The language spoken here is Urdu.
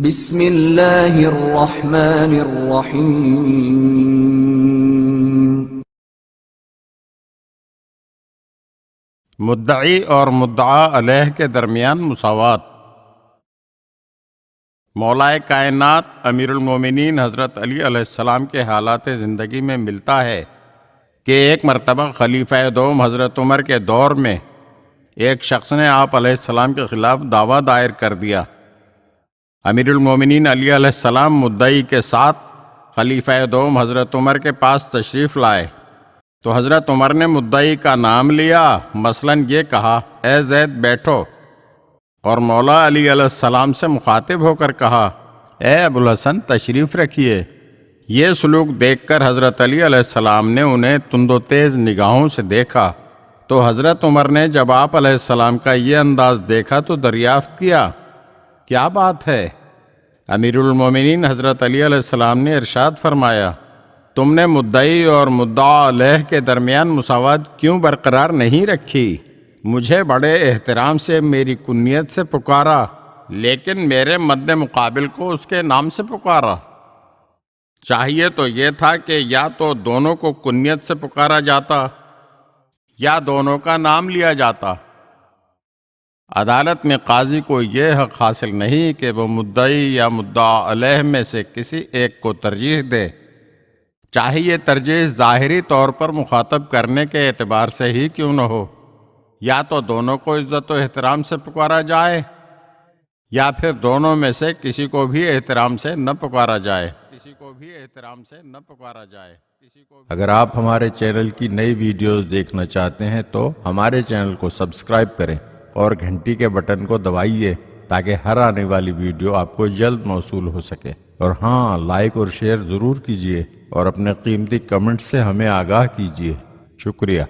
بسم اللہ الرحمن الرحیم۔ مدعی اور مدعا علیہ کے درمیان مساوات۔ مولائے کائنات امیر المومنین حضرت علی علیہ السلام کے حالات زندگی میں ملتا ہے کہ ایک مرتبہ خلیفہ دوم حضرت عمر کے دور میں ایک شخص نے آپ علیہ السلام کے خلاف دعویٰ دائر کر دیا۔ امیر المومنین علی علیہ السلام مدعی کے ساتھ خلیفہ دوم حضرت عمر کے پاس تشریف لائے تو حضرت عمر نے مدعی کا نام لیا، مثلاً یہ کہا، اے زید بیٹھو، اور مولا علی علیہ السلام سے مخاطب ہو کر کہا، اے ابوالحسن تشریف رکھیے۔ یہ سلوک دیکھ کر حضرت علی علیہ السلام نے انہیں تند و تیز نگاہوں سے دیکھا تو حضرت عمر نے جب آپ علیہ السلام کا یہ انداز دیکھا تو دریافت کیا، کیا بات ہے؟ امیر المومنین حضرت علی علیہ السلام نے ارشاد فرمایا، تم نے مدعی اور مدعا علیہ کے درمیان مساوات کیوں برقرار نہیں رکھی؟ مجھے بڑے احترام سے میری کنیت سے پکارا، لیکن میرے مد مقابل کو اس کے نام سے پکارا۔ چاہیے تو یہ تھا کہ یا تو دونوں کو کنیت سے پکارا جاتا یا دونوں کا نام لیا جاتا۔ عدالت میں قاضی کو یہ حق حاصل نہیں کہ وہ مدعی یا مدعا علیہ میں سے کسی ایک کو ترجیح دے، چاہے یہ ترجیح ظاہری طور پر مخاطب کرنے کے اعتبار سے ہی کیوں نہ ہو۔ یا تو دونوں کو عزت و احترام سے پکارا جائے یا پھر دونوں میں سے کسی کو بھی احترام سے نہ پکارا جائے۔ اگر آپ ہمارے چینل کی نئی ویڈیوز دیکھنا چاہتے ہیں تو ہمارے چینل کو سبسکرائب کریں اور گھنٹی کے بٹن کو دبائیے تاکہ ہر آنے والی ویڈیو آپ کو جلد موصول ہو سکے۔ اور ہاں، لائک اور شیئر ضرور کیجیے اور اپنے قیمتی کمنٹ سے ہمیں آگاہ کیجیے۔ شکریہ۔